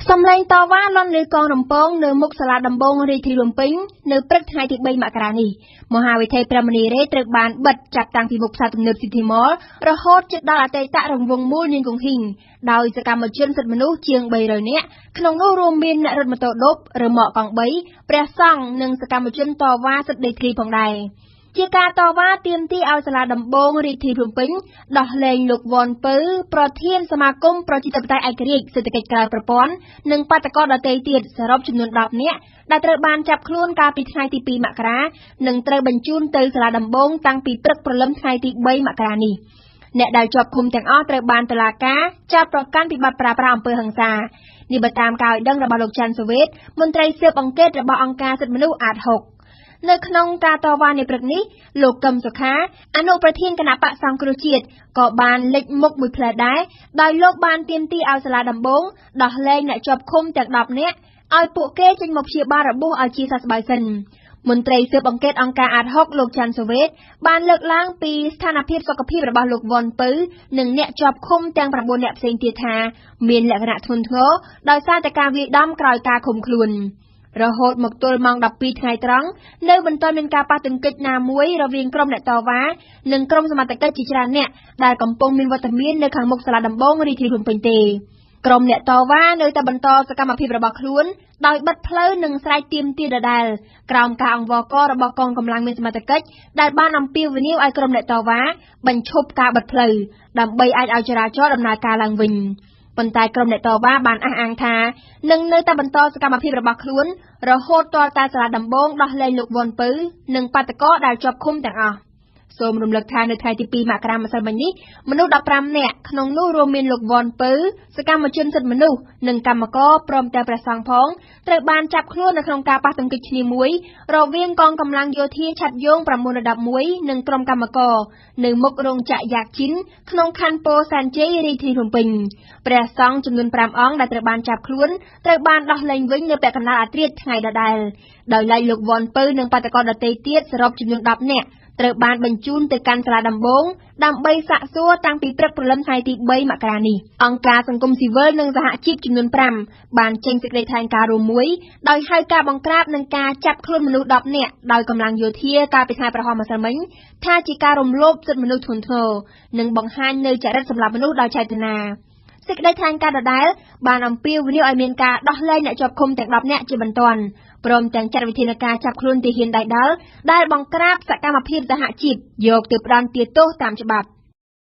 សំឡេងតវ៉ាលន់លើកងរំពងនៅមុខសាលាដំបងរាជធានីភ្នំពេញនៅព្រឹកថ្ងៃទី3មករានេះមហាវិថីព្រះមនីរ៉េត្រូវបានបិទចាប់តាំងពីមុខផ្សារទំនើប City Mall រហូតជិតដល់អតីតរង្វង់មូលនាងគង្ហីងដោយសកម្មជនសិទ្ធិមនុស្សជាង300នាក់ក្នុងនោះរួមមានអ្នករត់ម៉ូតូឌុបរ៉ឺម៉កកង់3ព្រះសង្ឃនិងសកម្មជនតវ៉ាសិទ្ធិដីធ្លីផងដែរជាការតវ៉ាទាមទារឲ្យសាលាដំបងរាជធានីភ្នំពេញដោះលែងលោកវ៉ាន់ពៅប្រធានសមាគមប្រជាធិបតេយ្យឯករាជ្យសេដ្ឋកិច្ចក្រៅប្រព័ន្ធនិងបាតកោដទៃទៀតសរុបចំនួន10នាក់ដែលត្រូវបានចាប់ខ្លួនកាលពីថ្ងៃទី2មករានិងត្រូវបញ្ជូនទៅសាលាដំបងតាំងពីព្រឹកព្រលឹមថ្ងៃទី3មករានេះអ្នកដែលជាប់ឃុំទាំងអស់ត្រូវបានតុលាការចោទប្រកាន់ពីបទប្រើប្រាស់អំពើហិង្សានេះបើតាមការឲ្យដឹងរបស់លោកច័ន្ទសូវេតមន្ត្រីស៊ើបអង្កេតរបស់អង្គការសិទ្ធិមនុស្សអាត6នៅក្នុងការតវ៉ានៃព្រឹកនេះលោកកឹមសុខាអនុប្រធានគណៈបក្សសង្គ្រោះជាតិក៏បានលេចមុខមួយផ្លែដែរដោយលោកបានទាមទារឲ្យសាលាដំបងដោះលែងអ្នកជាប់ឃុំទាំង10នាក់ឲ្យពួកគេចេញមកព្យាបាលរបួសឲ្យជាសះស្បើយសិនមន្ត្រីស៊ើបអង្កេតអង្គការអាត6លោកច័ន្ទសូវេតបានលើកឡើងពីស្ថានភាពសុខភាពរបស់លោកវ៉ាន់ពៅនិងអ្នកជាប់ឃុំទាំង9នាក់ផ្សេងទៀតថាមានលក្ខណៈធ្ងន់ធ្ងរដោយសារតែការវាយដំក្រោយការឃុំខ្លួនរហូតមកទល់ម៉ោង12ថ្ងៃត្រង់នៅមិនទាន់មានការប៉ះទង្គិចណាមួយរវាងក្រុមអ្នកតវ៉ានិងក្រុមសមត្ថកិច្ចជាច្រើនអ្នកដែលកំពុងមានវត្តមាននៅខាងមុខសាលាដំបងរាជធានីភ្នំពេញទេក្រុមអ្នកតវ៉ានៅតែបន្តសកម្មភាពរបស់ខ្លួនដោយបិទផ្លូវនិងស្រែកទាមទារដដែលក្រោមការអង្វរកររបស់កងកម្លាំងមានសមត្ថកិច្ចដែលបានអំពាវនាវឲ្យក្រុមអ្នកតវ៉ាបញ្ឈប់ការបិទផ្លូវដើម្បីអាចឲ្យចរាចរណ៍ដំណើរការឡើងវិញប៉ុន្តែក្រុមអ្នកតវ៉ាបានអះអាងថានឹងនៅតែបន្តសកម្មភាពរបស់ខ្លួនរហូតទាល់តែសាលាដំបងដោះលែងលោកវ៉ាន់ពៅនិងបាតកោដែលជាប់ឃុំទាំងអស់សូមរំលឹកថានៅថ្ងៃទី2មករាម្សិលមិញនេះមនុស្ស15នាក់ក្នុងនោះរួមមានលោកវ៉ាន់ពៅសកម្មជនសិទ្ធិមនុស្សនិងកម្មករព្រមទាំងព្រះសង្ឃផងត្រូវបានចាប់ខ្លួននៅក្នុងការប៉ះទង្គិចគ្នាមួយរវាងកងកម្លាំងយោធាឆ័ត្រយង911និងក្រុមកម្មករនៅមុខរោងចក្រយ៉ាកជីនក្នុងខណ្ឌពោធិ៍សែនជ័យរាជធានីភ្នំពេញព្រះសង្ឃចំនួន5អង្គដែលត្រូវបានចាប់ខ្លួនត្រូវបានដោះលែងវិញនៅពាក់កណ្ដាលអាធ្រាត្រថ្ងៃដដែលដោយឡែកលោកវ៉ាន់ពៅនិងបាតកោដទៃទៀតសរុបចំនួន10នាក់ត្រូវបានបញ្ជូនទៅកាន់សាលាដំបងដើម្បីសាកសួរតាំងពីព្រឹកព្រលឹមថ្ងៃទី3មករានេះអង្គការសង្គមស៊ីវិលនិងសហជីពចំនួន5បានចេញសេចក្តីថ្លែងការណ៍រួមមួយដោយហៅការបង្ក្រាបនិងការចាប់ខ្លួនមនុស្ស10នាក់ដោយកម្លាំងយោធាកាលពីថ្ងៃប្រហោះម្សិលមិញថាជាការរំលោភសិទ្ធិមនុស្សធ្ងន់ធ្ងរនិងបង្ហាញនូវចរិតសម្លាប់មនុស្សដោយចេតនាសេចក្តីថ្លែងការណ៍ដដែលបានអំពាវនាវឲ្យមានការដោះលែងអ្នកជាប់ឃុំទាំង10នាក់ជាបន្ទាន់ព្រមទាំងចាត់វិធានការចាប់ខ្លួនទាហានដៃដល់ដែលបង្ក្រាបសកម្មភាពសហជីពយកទៅផ្ដន្ទាទោសតាមច្បាប់